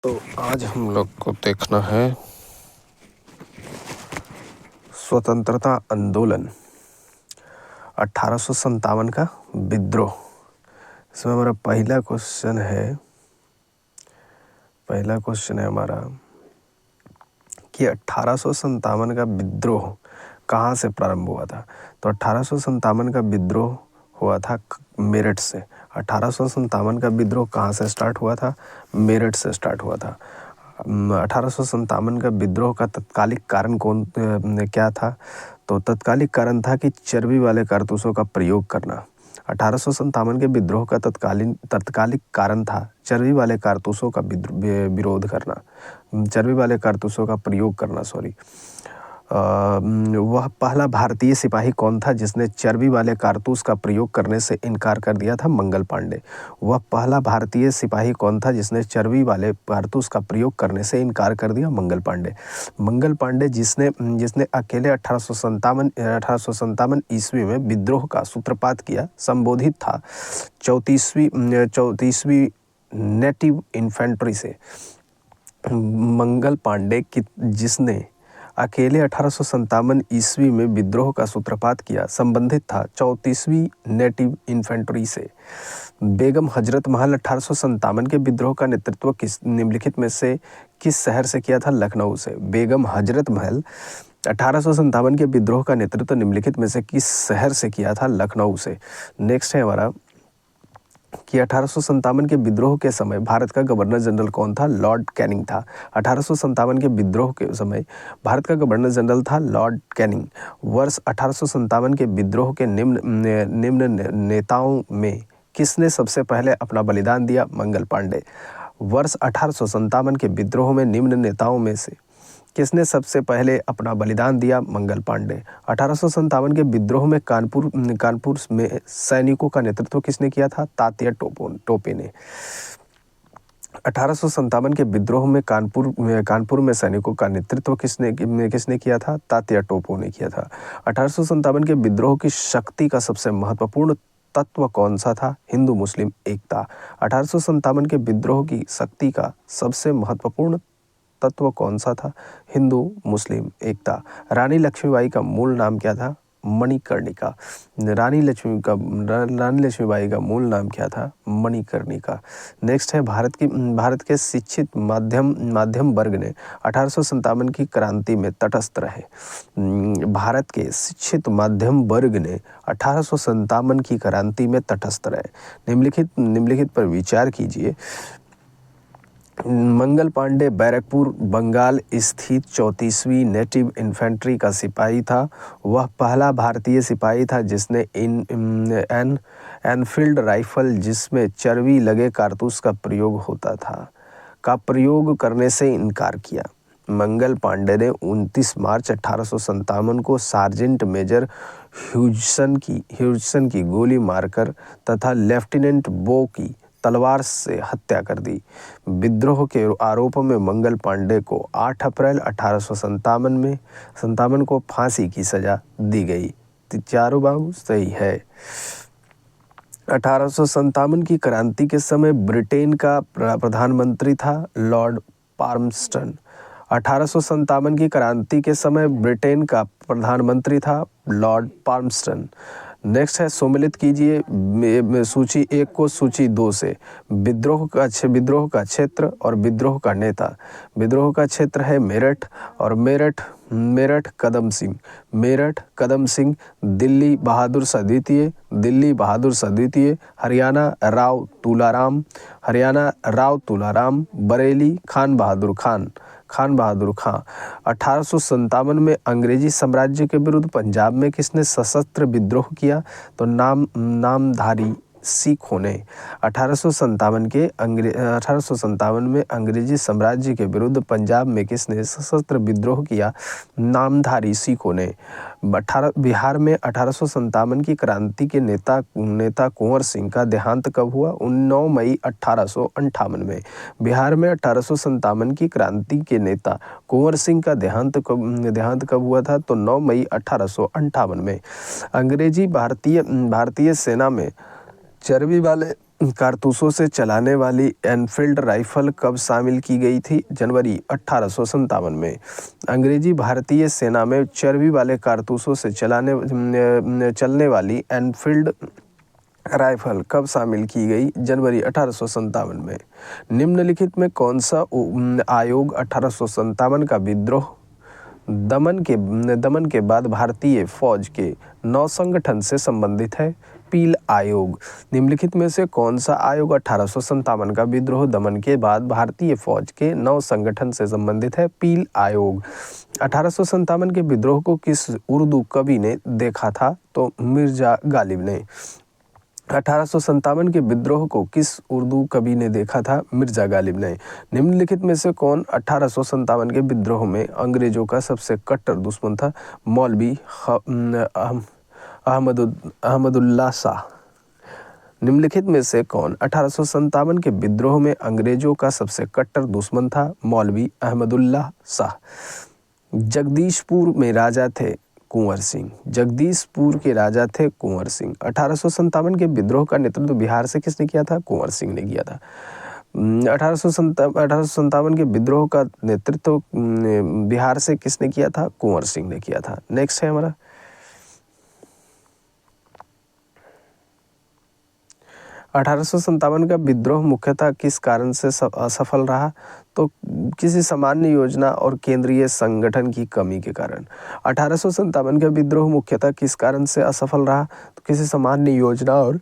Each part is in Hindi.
तो आज हम लोग को देखना है स्वतंत्रता आंदोलन 1857 का विद्रोह। इसमें हमारा पहला क्वेश्चन है हमारा कि 1857 का विद्रोह कहाँ से प्रारंभ हुआ था। तो 1857 का विद्रोह हुआ था मेरठ से। 1857 का विद्रोह कहाँ से स्टार्ट हुआ था? मेरठ से स्टार्ट हुआ था। 1857 का विद्रोह का तत्कालिक कारण क्या था? तो तत्कालिक कारण था कि चर्बी वाले कारतूसों का प्रयोग करना। 1857 के विद्रोह का तत्कालिक कारण था चर्बी वाले कारतूसों का विरोध करना, चर्बी वाले कारतूसों का प्रयोग करना। वह पहला भारतीय सिपाही कौन था जिसने चर्बी वाले कारतूस का प्रयोग करने से इनकार कर दिया था? मंगल पांडे। वह पहला भारतीय सिपाही कौन था जिसने चर्बी वाले कारतूस का प्रयोग करने से इनकार कर दिया? मंगल पांडे। मंगल पांडे जिसने अकेले 1857 ईस्वी में विद्रोह का सूत्रपात किया, संबोधित था 34वीं नेटिव इन्फेंट्री से। मंगल पांडे जिसने अकेले 1857 ईस्वी में विद्रोह का सूत्रपात किया, संबंधित था 34वीं नेटिव इन्फेंट्री से। बेगम हजरत महल 1857 के विद्रोह का नेतृत्व निम्नलिखित में से किस शहर से किया था? लखनऊ से। बेगम हजरत महल 1857 के विद्रोह का नेतृत्व निम्नलिखित में से किस शहर से किया था? लखनऊ से। नेक्स्ट है हमारा कि 1857 के विद्रोह के समय भारत का गवर्नर जनरल कौन था? लॉर्ड कैनिंग था। 1857 के विद्रोह के समय भारत का गवर्नर जनरल था लॉर्ड कैनिंग। वर्ष 1857 के विद्रोह के निम्न नेताओं में किसने सबसे पहले अपना बलिदान दिया? मंगल पांडे। वर्ष 1857 के विद्रोह में निम्न नेताओं में से किसने सबसे पहले अपना बलिदान दिया? मंगल पांडे। 1857 के विद्रोह में कानपुर में सैनिकों का नेतृत्व किसने किया था? तात्या टोपे ने। 1857 के विद्रोह में कानपुर में सैनिकों का नेतृत्व किसने किया था? तात्या टोपे ने किया था। 1857 के विद्रोह की शक्ति का सबसे महत्वपूर्ण तत्व कौन सा था? हिंदू मुस्लिम एकता। 1857 के विद्रोह की शक्ति का सबसे महत्वपूर्ण तत्व कौन सा था? हिंदू मुस्लिम एकता। रानी लक्ष्मीबाई का मूल नाम क्या था? मणिकर्णिका। रानी लक्ष्मीबाई का मूल नाम क्या था? मणिकर्णिका। नेक्स्ट है भारत के शिक्षित मध्यम वर्ग ने 1857 की क्रांति में तटस्थ रहे। भारत के शिक्षित मध्यम वर्ग ने 1857 की क्रांति में तटस्थ रहे। निम्नलिखित पर विचार कीजिए। मंगल पांडे बैरकपुर बंगाल स्थित 34वीं नेटिव इन्फेंट्री का सिपाही था। वह पहला भारतीय सिपाही था जिसने एनफील्ड राइफल जिसमें चर्बी लगे कारतूस का प्रयोग होता था का प्रयोग करने से इनकार किया। मंगल पांडे ने 29 मार्च 1857 को सार्जेंट मेजर ह्यूजसन की गोली मारकर तथा लेफ्टिनेंट बो की तलवार से हत्या कर दी। विद्रोह के आरोप में मंगल पांडे को 8 अप्रैल 1857 को फांसी की सजा दी गई। चारों बाबू सही है। 1857 की क्रांति के समय ब्रिटेन का प्रधानमंत्री था लॉर्ड पाल्मस्टन। 1857 की क्रांति के समय ब्रिटेन का प्रधानमंत्री था लॉर्ड पाल्मस्टन। नेक्स्ट है सम्मिलित कीजिए सूची 1 को सूची 2 से। विद्रोह का क्षेत्र और विद्रोह का नेता। विद्रोह का क्षेत्र है मेरठ और मेरठ कदम सिंह। दिल्ली बहादुर शाह द्वितीय। हरियाणा राव तुलाराम। बरेली खान बहादुर खां। 1857 में अंग्रेजी साम्राज्य के विरुद्ध पंजाब में किसने सशस्त्र विद्रोह किया? तो नामधारी सिखों ने। 1857 में अंग्रेजी साम्राज्य के विरुद्ध पंजाब में किसने सशस्त्र विद्रोह किया? नामधारी सिखों ने। बिहार में 1857 की क्रांति के नेता कुंवर सिंह का देहांत कब हुआ? 9 मई 1858 में। बिहार में 1857 की क्रांति के नेता कुंवर सिंह का देहांत कब हुआ था? तो 9 मई 1858 में। अंग्रेजी भारतीय सेना में चर्बी कारतूसों से चलाने वाली एनफील्ड राइफल कब शामिल की गई थी? जनवरी 1857 में। अंग्रेजी भारतीय सेना में चर्बी वाले कारतूसों से चलने वाली एनफील्ड राइफल कब शामिल की गई? जनवरी 1857 में। निम्नलिखित में कौन सा आयोग 1857 का विद्रोह दमन के बाद भारतीय फौज के नौ संगठन से संबंधित है? पील आयोग। निम्नलिखित में से कौन सा आयोग 1857 का विद्रोह दमन के बाद भारतीय फौज के नौ संगठन से संबंधित है? पील आयोग। 1857 के विद्रोह को किस उर्दू कवि ने देखा था? तो मिर्जा गालिब ने। 1857 के विद्रोह को किस उर्दू कवि ने देखा था? मिर्जा गालिब ने। निम्नलिखित में से कौन 1857 के विद्रोह में अंग्रेजों का सबसे कट्टर दुश्मन था? मौलवी अहमदुल्ला शाह। निम्नलिखित में से कौन 1857 के विद्रोह में अंग्रेजों का सबसे कट्टर दुश्मन था? मौलवी अहमदुल्ला शाह। जगदीशपुर में राजा थे कुंवर सिंह। जगदीशपुर के राजा थे कुंवर सिंह। 1857 के विद्रोह का नेतृत्व बिहार से किसने किया था? कुंवर सिंह ने किया था। 1857 के विद्रोह का नेतृत्व बिहार से किसने किया था? कुंवर सिंह ने किया था। नेक्स्ट है हमारा 1857 का विद्रोह मुख्यतः किस कारण से असफल रहा? तो किसी सामान्य योजना और केंद्रीय संगठन की कमी के कारण। 1857 का विद्रोह मुख्यतः किस कारण से असफल रहा? तो किसी सामान्य योजना और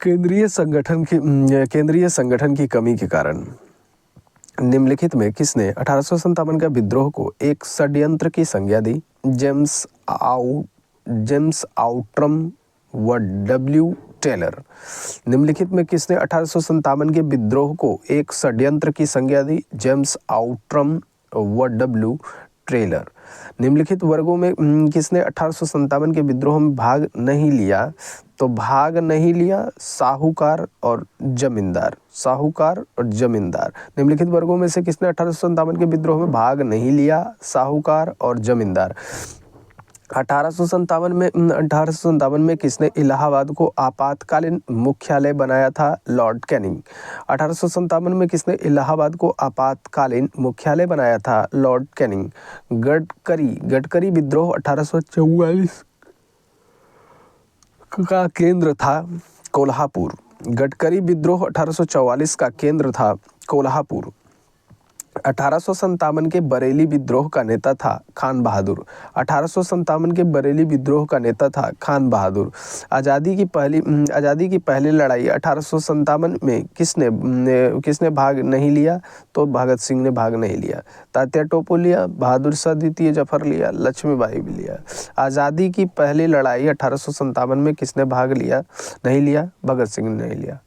केंद्रीय संगठन की कमी के कारण। निम्नलिखित में किसने 1857 का विद्रोह को एक षड्यंत्र की संज्ञा दी? जेम्स आउट्रम व डब्ल्यू टेलर। निम्नलिखित में किसने 1857 के विद्रोह को एक षड्यंत्र की संज्ञा दी? जेम्स आउट्रम व डब्ल्यू टेलर। निम्नलिखित वर्गों में किसने 1857 के विद्रोह में भाग नहीं लिया? तो भाग नहीं लिया साहूकार और जमींदार। साहूकार और जमींदार। निम्नलिखित वर्गों में से किसने 1857 के विद्रोह में भाग नहीं लिया? साहूकार और जमींदार। 1857 में किसने इलाहाबाद को आपातकालीन मुख्यालय बनाया था? Lord Canning. 1857 में किसने इलाहाबाद को आपातकालीन मुख्यालय बनाया था? Lord Canning. गडकरी विद्रोह 1844 का केंद्र था कोल्हापुर। गडकरी विद्रोह 1844 का केंद्र था कोल्हापुर। 1857 के बरेली विद्रोह का नेता था खान बहादुर। 1857 के बरेली विद्रोह का नेता था खान बहादुर। आज़ादी की पहली लड़ाई 1857 में किसने भाग नहीं लिया? तो भगत सिंह ने भाग नहीं लिया। तात्या टोपे लिया, बहादुर शाह द्वितीय जफर लिया, लक्ष्मीबाई भी लिया। आज़ादी की पहली लड़ाई 1857 में किसने भाग लिया? नहीं लिया, भगत सिंह ने नहीं लिया।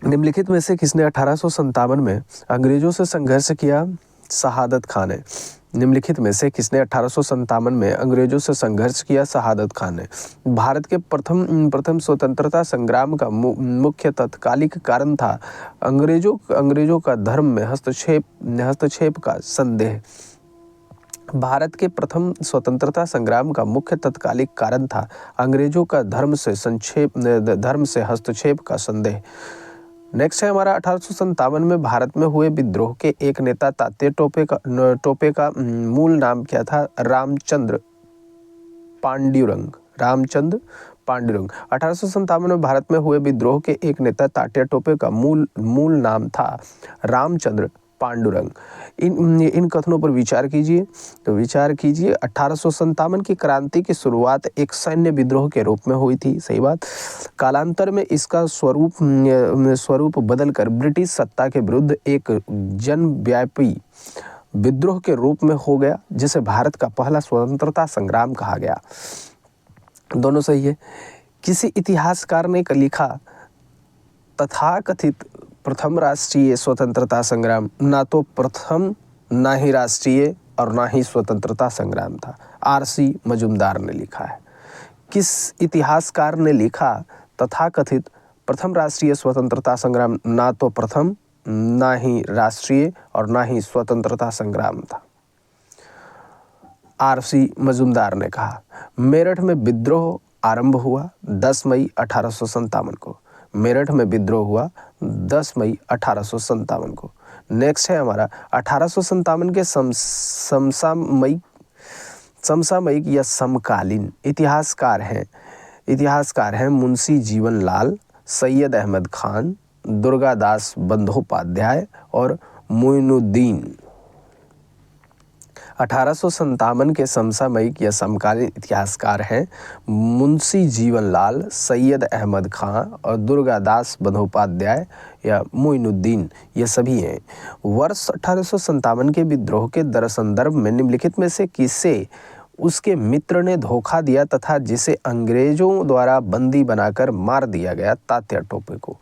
निम्नलिखित में से किसने 1857 में अंग्रेजों से संघर्ष किया? शहादत खान ने। निम्नलिखित में से किसने 1857 में अंग्रेजों से संघर्ष किया? शहादत खान ने। भारत के प्रथम स्वतंत्रता संग्राम का मुख्य तत्कालिक कारण था अंग्रेजों का धर्म में हस्तक्षेप का संदेह। भारत के प्रथम स्वतंत्रता संग्राम का मुख्य तत्कालिक कारण था अंग्रेजों का धर्म से हस्तक्षेप का संदेह। नेक्स्ट है हमारा 1857 में भारत में हुए विद्रोह के एक नेता तात्या टोपे का मूल नाम क्या था? रामचंद्र पांडुरंग। 1857 में भारत में हुए विद्रोह के एक नेता तात्या टोपे का मूल नाम था रामचंद्र पांडुरंग। इन कथनों पर विचार कीजिए। तो विचार कीजिए 1857 की क्रांति की शुरुआत एक सैन्य विद्रोह के रूप में हुई थी, सही बात। कालांतर में इसका स्वरूप बदलकर ब्रिटिश सत्ता के विरुद्ध एक जनव्यापी विद्रोह के रूप में हो गया, जिसे भारत का पहला स्वतंत्रता संग्राम कहा गया। दोनों सही है। किसी इतिहासकार ने लिखा तथाकथित प्रथम राष्ट्रीय स्वतंत्रता संग्राम ना तो प्रथम, ना ही राष्ट्रीय और ना ही स्वतंत्रता संग्राम था। आर.सी. मजूमदार ने लिखा है। किस इतिहासकार ने लिखा तथाकथित प्रथम राष्ट्रीय स्वतंत्रता संग्राम ना तो प्रथम, ना ही राष्ट्रीय और ना ही स्वतंत्रता संग्राम था? आरसी मजुमदार ने कहा। मेरठ में विद्रोह आरंभ हुआ 10 मई 1857 को। मेरठ में विद्रोह हुआ 10 मई 1857 को। नेक्स्ट है हमारा 1857 के समसामयिक या समकालीन इतिहासकार हैं मुंशी जीवन लाल, सैयद अहमद खान, दुर्गादास बंदोपाध्याय और मोइनुद्दीन। 1857 के समसामयिक या समकालीन इतिहासकार हैं मुंशी जीवन लाल, सैयद अहमद खान और दुर्गादास बंदोपाध्याय या मोइनुद्दीन, ये सभी हैं। वर्ष 1857 के विद्रोह के संदर्भ में निम्नलिखित में से किसे उसके मित्र ने धोखा दिया तथा जिसे अंग्रेजों द्वारा बंदी बनाकर मार दिया गया? तात्या टोपे को।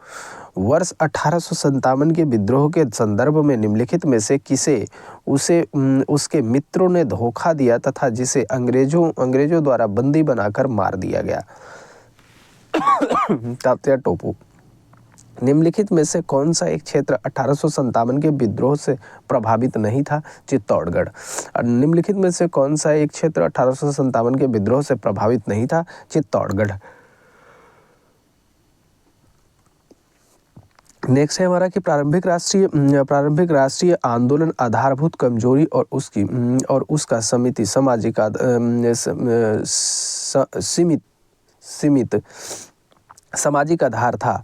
वर्ष 1857 के विद्रोह के संदर्भ में निम्नलिखित में से किसे उसके मित्रों ने धोखा दिया तथा जिसे अंग्रेजों द्वारा बंदी बनाकर मार दिया गया? तात्या टोपे। निम्नलिखित में से कौन सा एक क्षेत्र 1857 के विद्रोह से प्रभावित नहीं था? चित्तौड़गढ़। निम्नलिखित में से कौन सा एक क्षेत्र 1857 के विद्रोह से प्रभावित नहीं था? चित्तौड़गढ़। नेक्स्ट है हमारा कि प्रारंभिक राष्ट्रीय आंदोलन आधारभूत कमजोरी और उसका सीमित सामाजिक आधार था।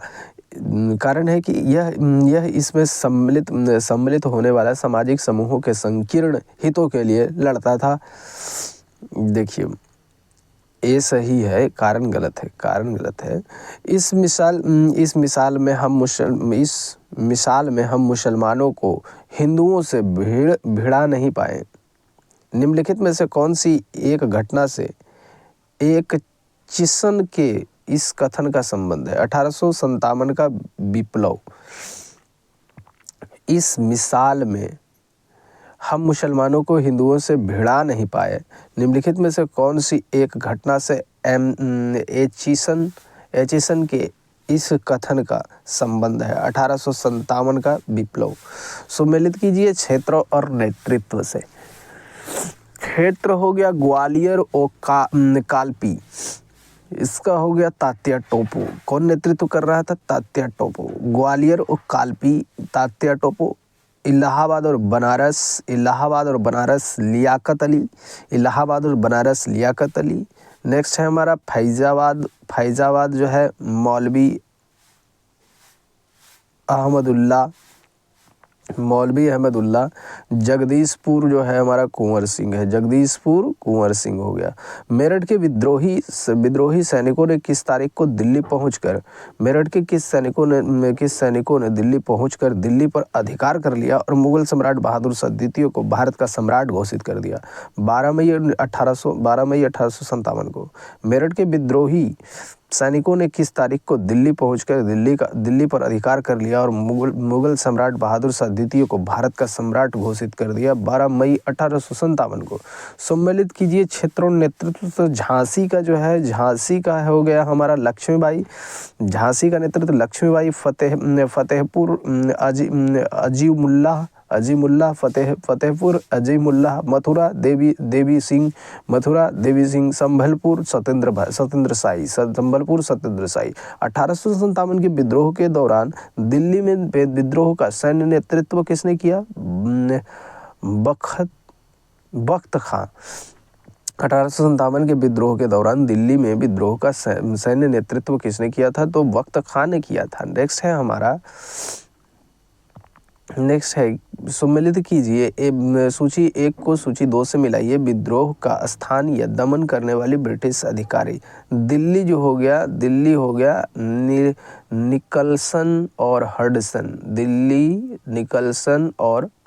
कारण है कि यह इसमें सम्मिलित होने वाला सामाजिक समूहों के संकीर्ण हितों के लिए लड़ता था। देखिए, ये सही है, कारण गलत है। इस मिसाल में हम मुसलमानों को हिंदुओं से भिड़ा नहीं पाए। निम्नलिखित में से कौन सी एक घटना से एक चिशन के इस कथन का संबंध है? 1857 का विप्लव। इस मिसाल में हम मुसलमानों को हिंदुओं से भिड़ा नहीं पाए। निम्नलिखित में से कौन सी एक घटना से एचिसन के इस कथन का संबंध है? 1857 का विप्लव। सुमेलित कीजिए क्षेत्र और नेतृत्व से। क्षेत्र हो गया ग्वालियर और कालपी, इसका हो गया तात्या टोपे। कौन नेतृत्व कर रहा था? तात्या टोपे। ग्वालियर और कालपी तात्या टोपे। इलाहाबाद और बनारस लियाकत अली। नेक्स्ट है हमारा फैजाबाद जो है मौलवी अहमदुल्ला। जगदीशपुर जो है हमारा कुंवर सिंह है, जगदीशपुर कुंवर सिंह हो गया। मेरठ के विद्रोही सैनिकों ने किस तारीख को दिल्ली पहुंचकर किस सैनिकों ने दिल्ली पहुंचकर दिल्ली पर अधिकार कर लिया और मुगल सम्राट बहादुर शाह द्वितीय को भारत का सम्राट घोषित कर दिया? 12 मई 1857 को। मेरठ के विद्रोही सैनिकों ने किस तारीख को दिल्ली पहुंचकर दिल्ली पर अधिकार कर लिया और मुगल सम्राट बहादुर शाह द्वितीय को भारत का सम्राट घोषित कर दिया? 12 मई 1857 को। सम्मिलित कीजिए क्षेत्र और नेतृत्व। तो झांसी का हो गया हमारा लक्ष्मीबाई। झांसी का नेतृत्व लक्ष्मीबाई। फतेहपुर फतेहपुर अजीमुल्लाह। मथुरा देवी सिंह। संभलपुर सत्येंद्र साई। 1857 के विद्रोह के दौरान दिल्ली में विद्रोह का सैन्य नेतृत्व किसने किया? बख्त खां। 1857 के विद्रोह के दौरान दिल्ली में विद्रोह का सैन्य नेतृत्व किसने किया था? तो बख्त खां ने किया था। नेक्स्ट है सम्मिलित कीजिए सूची 1 को सूची 2 से मिलाइए। विद्रोह का स्थान या दमन करने वाली ब्रिटिश अधिकारी। दिल्ली हो गया निकलसन और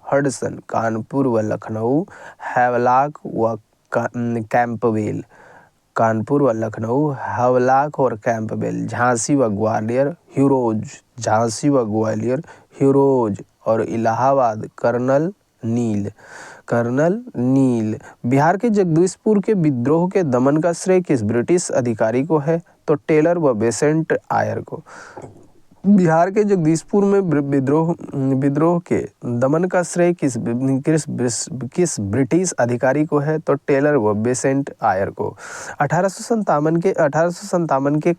हडसन। कानपुर व लखनऊ हैवलाक व कैंपबेल। झांसी व ग्वालियर ह्यूरोज और इलाहाबाद कर्नल नील। बिहार के जगदीशपुर के विद्रोह के दमन का श्रेय किस ब्रिटिश अधिकारी को है? तो टेलर व बेसेंट आयर को। बिहार के जगदीशपुर में विद्रोह के दमन का श्रेय किस ब्रिटिश अधिकारी को है? तो टेलर व बेसेंट आयर को। 1857 के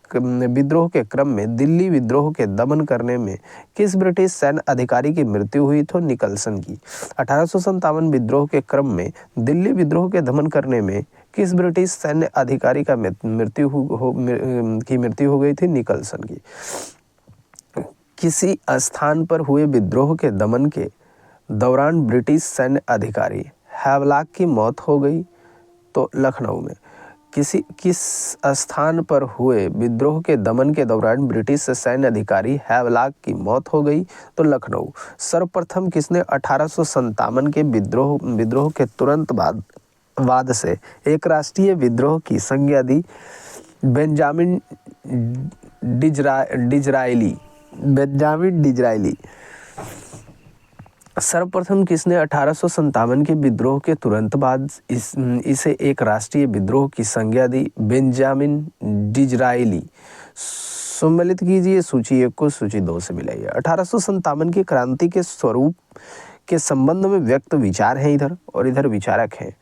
विद्रोह के क्रम में दिल्ली विद्रोह के दमन करने में किस ब्रिटिश सैन्य अधिकारी की मृत्यु हुई? तो निकलसन की। 1857 विद्रोह के क्रम में दिल्ली विद्रोह के दमन करने में किस ब्रिटिश सैन्य अधिकारी का मृत्यु हो गई थी? निकलसन की। किसी स्थान पर हुए विद्रोह के दमन के दौरान ब्रिटिश सैन्य अधिकारी हैवलॉक की मौत हो गई? तो लखनऊ में। किस स्थान पर हुए विद्रोह के दमन के दौरान ब्रिटिश सैन्य अधिकारी हैवलॉक की मौत हो गई? तो लखनऊ। सर्वप्रथम किसने 1857 के विद्रोह के तुरंत बाद से एक राष्ट्रीय विद्रोह की संज्ञा दी? Benjamin Disraeli. सर्वप्रथम किसने 1857 के विद्रोह के तुरंत बाद इसे एक राष्ट्रीय विद्रोह की संज्ञा दी? Benjamin Disraeli. सम्मिलित कीजिए सूची 1 को सूची 2 से मिलाइए। 1857 की क्रांति के स्वरूप के संबंध में व्यक्त विचार हैं इधर, और इधर विचारक हैं।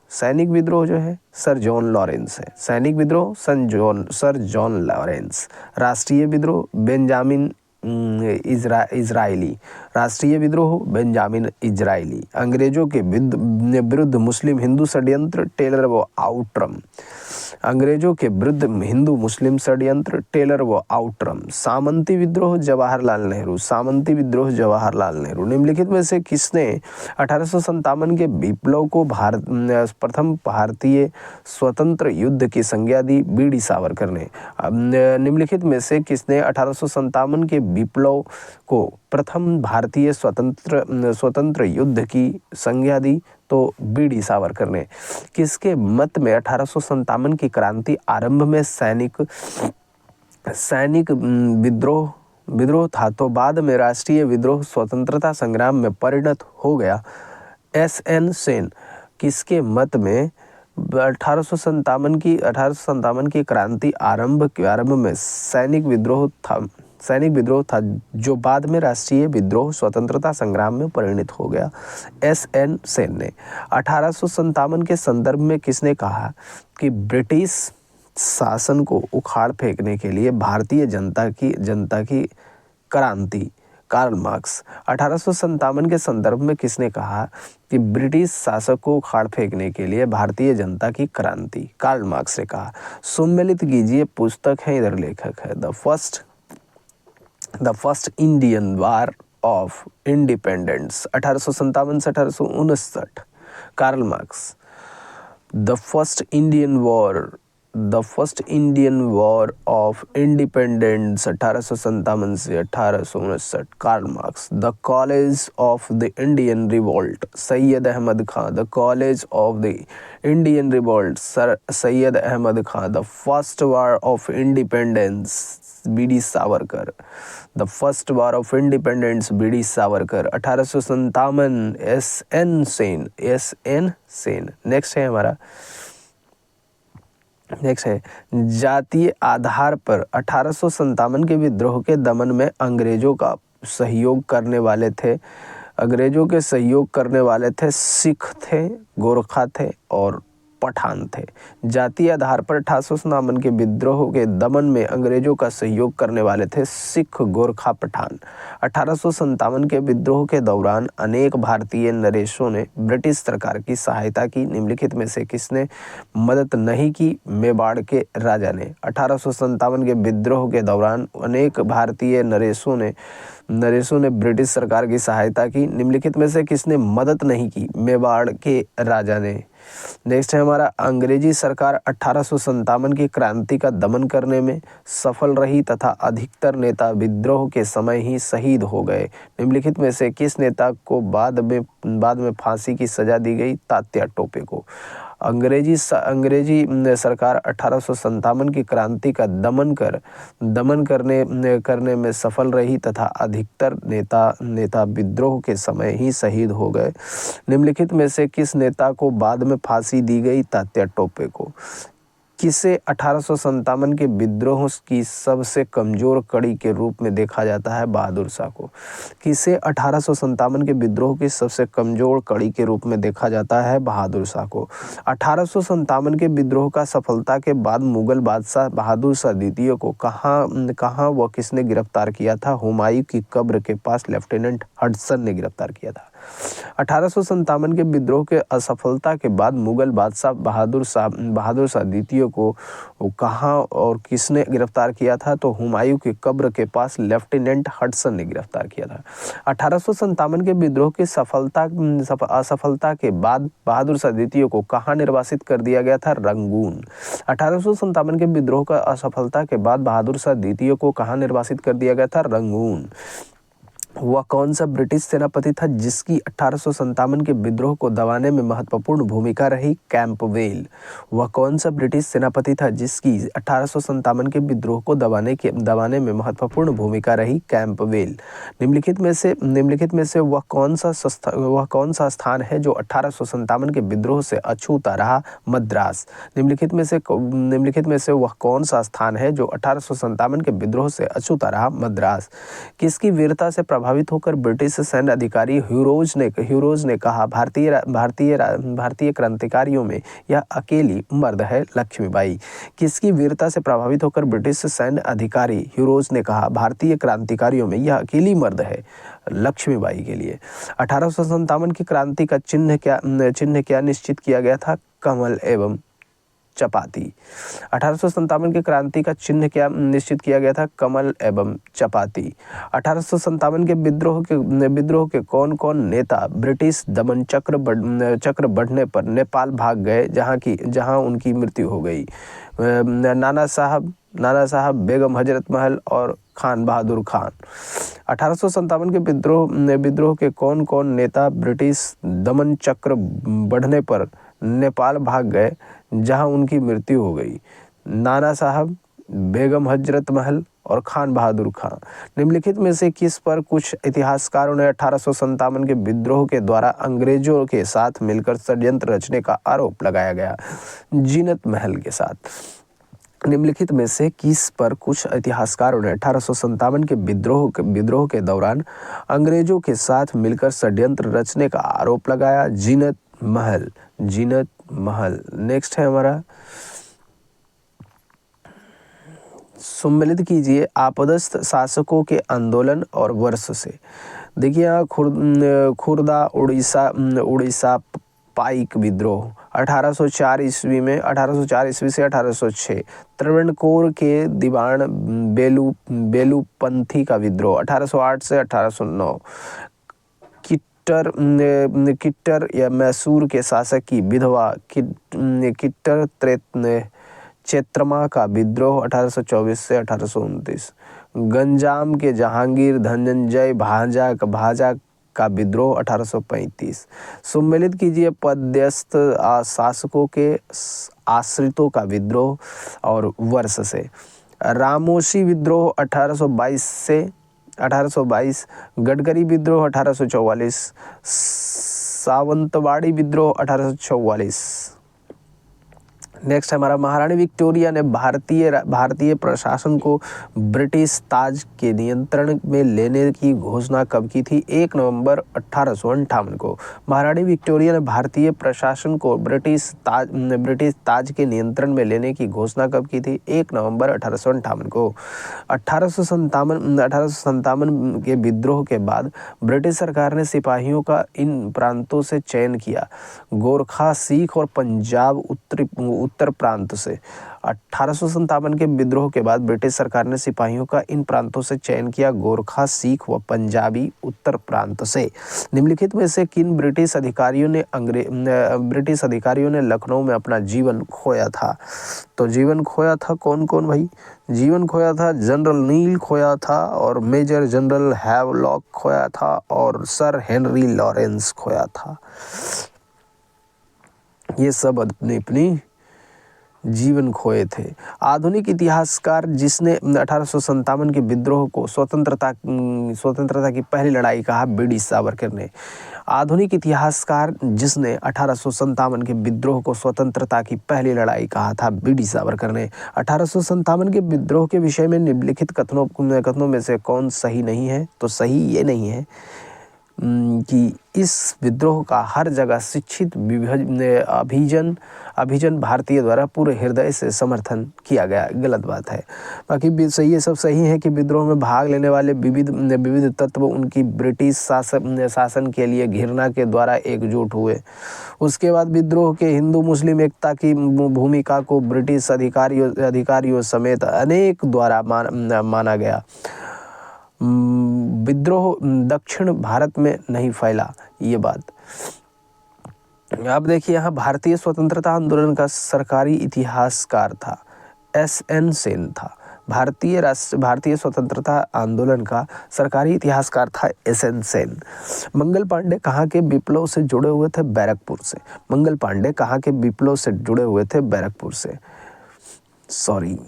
सैनिक विद्रोह जो है सर जॉन लॉरेंस है। सैनिक विद्रोह सर जॉन लॉरेंस। राष्ट्रीय विद्रोह बेंजामिन इजरायली। राष्ट्रीय विद्रोह बेंजामिन इजरायली। अंग्रेजों के विरुद्ध मुस्लिम हिंदू षड्यंत्र टेलर व आउट्रम। अंग्रेजों के विरुद्ध हिंदू मुस्लिम षड्यंत्र टेलर व आउट्रम। सामंती विद्रोह जवाहरलाल नेहरू। निम्नलिखित में से किसने 1857 के विप्लव को प्रथम भारतीय स्वतंत्र युद्ध की संज्ञा दी? बीडी सावरकर ने। निम्नलिखित में से किसने 1857 के विप्लव को प्रथम भारतीय स्वतंत्र युद्ध की संज्ञा दी? तो बीडी सावरकर ने। किसके मत में 1857 की क्रांति आरंभ में सैनिक विद्रोह था तो बाद में राष्ट्रीय विद्रोह स्वतंत्रता संग्राम में परिणत हो गया? एस.एन. सेन। किसके मत में 1857 की क्रांति आरंभ में सैनिक विद्रोह था जो बाद में राष्ट्रीय विद्रोह स्वतंत्रता संग्राम में परिणत हो गया? एस.एन. सेन ने। 1857 के संदर्भ में किसने कहा कि ब्रिटिश शासन को उखाड़ फेंकने के लिए भारतीय जनता की क्रांति? Karl Marx. 1857 के संदर्भ में किसने कहा कि ब्रिटिश शासक को उखाड़ फेंकने के लिए भारतीय जनता की क्रांति? कार्ल मार्क्स ने कहा। सम्मिलित कीजिए, पुस्तक है, इधर लेखक है। The first Indian war of independence 1857 से 1859। Karl Marx. The first Indian war of independence 1857 से 1859। Karl Marx. The college of the Indian revolt Syed Ahmad Khan. The college of the Indian revolt Syed Ahmad Khan. The first war of independence BD Savarkar. The first war of independence BD Savarkar 1857। S N. Sen. Next है जातीय आधार पर 1857 के विद्रोह के दमन में अंग्रेजों के सहयोग करने वाले थे सिख थे, गोरखा थे और पठान थे। जातीय आधार पर 1857 के विद्रोह के दमन में अंग्रेजों का सहयोग करने वाले थे सिख, गोरखा, पठान। 1857 के विद्रोह के दौरान अनेक भारतीय नरेशों ने ब्रिटिश सरकार की सहायता की। निम्नलिखित में से किसने मदद नहीं की? मेवाड़ के राजा ने। 1857 के विद्रोह के दौरान अनेक भारतीय नरेशों ने ब्रिटिश सरकार की सहायता की। निम्नलिखित में से किसने मदद नहीं की? मेवाड़ के राजा ने। नेक्स्ट है हमारा, अंग्रेजी सरकार 1857 की क्रांति का दमन करने में सफल रही तथा अधिकतर नेता विद्रोह के समय ही शहीद हो गए। निम्नलिखित में से किस नेता को बाद में फांसी की सजा दी गई? तात्या टोपे को। अंग्रेजी सरकार 1857 की क्रांति का दमन करने में सफल रही तथा अधिकतर नेता विद्रोह के समय ही शहीद हो गए। निम्नलिखित में से किस नेता को बाद में फांसी दी गई? तात्या टोपे को। किसे 1857 के विद्रोह की सबसे कमजोर कड़ी के रूप में देखा जाता है? बहादुर शाह को। किसे 1857 के विद्रोह की सबसे कमजोर कड़ी के रूप में देखा जाता है? बहादुर शाह को। 1857 के विद्रोह का सफलता के बाद मुगल बादशाह बहादुर शाह द्वितीय को कहाँ व किसने गिरफ्तार किया था? हुमायूं की कब्र के पास लेफ्टिनेंट हडसन ने गिरफ्तार किया था। 1857 के विद्रोह के असफलता के बाद मुगल बादशाह बहादुर शाह द्वितीय को कहाँ और किसने गिरफ्तार किया था? तो हुमायूं की कब्र के पास लेफ्टिनेंट हडसन ने गिरफ्तार किया था। 1857 के विद्रोह की असफलता के बाद बहादुर शाह द्वितीय को कहाँ निर्वासित कर दिया गया था? रंगून। 1857 के विद्रोह का असफलता के बाद बहादुर शाह द्वितीय को कहाँ निर्वासित कर दिया गया था? रंगून। वह कौन सा ब्रिटिश सेनापति था जिसकी 1857 के विद्रोह को दबाने में महत्वपूर्ण भूमिका रही? कैंपबेल। वह कौन सा ब्रिटिश सेनापति था जिसकी 1857 के विद्रोह को दबाने में महत्वपूर्ण भूमिका रही? कैंपबेल। निम्नलिखित में से वह कौन सा स्थान है जो 1857 के विद्रोह से अछूता रहा? मद्रास। निम्नलिखित में से वह कौन सा स्थान है जो 1857 के विद्रोह से अछूता रहा? मद्रास। किसकी वीरता से प्रभावित होकर ब्रिटिश सैन्य अधिकारी ह्यूरोज ने कहा, भारतीय क्रांतिकारियों में यह अकेली मर्द है? लक्ष्मीबाई। किसकी वीरता से प्रभावित होकर ब्रिटिश सैन्य अधिकारी ह्यूरोज ने कहा, भारतीय क्रांतिकारियों में यह अकेली मर्द है? लक्ष्मीबाई के लिए। 1857 की क्रांति का चिन्ह क्या निश्चित किया गया था? कमल एवं चपाती। 1857 की क्रांति का चिन्ह क्या निश्चित किया गया था? कमल एवं चपाती। 1857 के विद्रोह के कौन नेता ब्रिटिश दमन चक्र बढ़ने पर नेपाल भाग गए, जहां उनकी मृत्यु हो गई? नाना साहब, बेगम हजरत महल और खान बहादुर खान। 1857 के विद्रोह के कौन नेता ब्रिटिश दमन चक्र बढ़ने पर नेपाल भाग गए, जहां उनकी मृत्यु हो गई? नाना साहब, बेगम हजरत महल और खान बहादुर खान। निम्नलिखित में से किस पर कुछ इतिहासकारों ने 1857 के विद्रोह के द्वारा अंग्रेजों के साथ मिलकर षड्यंत्र रचने का आरोप लगाया गया? जीनत महल के साथ। निम्नलिखित में से किस पर कुछ इतिहासकारों ने 1857 के विद्रोह के दौरान अंग्रेजों के साथ मिलकर षड्यंत्र रचने का आरोप लगाया? जीनत महल। नेक्स्ट है हमारा, सम्मिलित कीजिए आपदस्थ शासकों के आंदोलन और वर्ष से। देखिए यहाँ खुर्दा उड़ीसा पाइक विद्रोह 1804 ईस्वी में, 1804 ईस्वी से 1806। त्रावणकोर के दीवान बेलूपंथी का विद्रोह 1808 से 1809। किट्टर या मैसूर के शासक की विधवा किट्टर चेत्रमा का विद्रोह 1824 से 1829। गंजाम के जहांगीर धनंजय भाजा का विद्रोह 1835। सम्मिलित कीजिए पदस्थ शासकों के आश्रितों का विद्रोह और वर्ष से। रामोशी विद्रोह 1822 से 1822। गडकरी विद्रोह 1844। सावंतवाड़ी विद्रोह 1844। नेक्स्ट हमारा, महारानी विक्टोरिया ने भारतीय प्रशासन को ब्रिटिश ताज के नियंत्रण में लेने की घोषणा कब की थी? 1 नवंबर 1858 को। महारानी विक्टोरिया ने भारतीय प्रशासन को ब्रिटिश ताज के नियंत्रण में लेने की घोषणा कब की थी? 1 नवंबर 1858 को। 1857 के विद्रोह के बाद ब्रिटिश सरकार ने सिपाहियों का इन प्रांतों से चयन किया: गोरखा, सिख और पंजाब उत्तर प्रांत से। 1857 के विद्रोह के बाद ब्रिटिश सरकार ने सिपाहियों का इन प्रांतों से चयन किया: गोरखा, सिख व पंजाबी उत्तर प्रांत से। निम्नलिखित में से किन ब्रिटिश अधिकारियों ने लखनऊ में अपना जीवन खोया था? तो जीवन खोया था कौन भाई? जीवन खोया था जनरल नील खोया था, और मेजर जनरल हैवलॉक खोया था, और सर हेनरी लॉरेंस खोया था। ये सब अपनी जीवन खोए थे। आधुनिक इतिहासकार जिसने 1857 के विद्रोह को स्वतंत्रता की पहली लड़ाई कहा, बीडी सावरकर ने। आधुनिक इतिहासकार जिसने 1857 के विद्रोह को स्वतंत्रता की पहली लड़ाई कहा था, बीडी सावरकर ने। 1857 के विद्रोह के विषय में निम्नलिखित कथनों में से कौन सही नहीं है? तो सही ये नहीं है कि इस विद्रोह का हर जगह शिक्षित अभिजन भारतीय द्वारा पूरे हृदय से समर्थन किया गया। गलत बात है। बाकी सही, ये सब सही है कि विद्रोह में भाग लेने वाले विविध तत्व उनकी ब्रिटिश शासन के लिए घृणा के द्वारा एकजुट हुए। उसके बाद विद्रोह के हिंदू मुस्लिम एकता की भूमिका को ब्रिटिश अधिकारियों समेत अनेक द्वारा माना गया। विद्रोह दक्षिण भारत में नहीं फैला, ये बात। अब देखिए, यहाँ भारतीय स्वतंत्रता आंदोलन का सरकारी इतिहासकार था एस.एन. सेन था। भारतीय स्वतंत्रता आंदोलन का सरकारी इतिहासकार था एस.एन. सेन। मंगल पांडे कहाँ के विप्लव से जुड़े हुए थे? बैरकपुर से। मंगल पांडे कहाँ के विप्लव से जुड़े हुए थे? बैरकपुर से। सॉरी।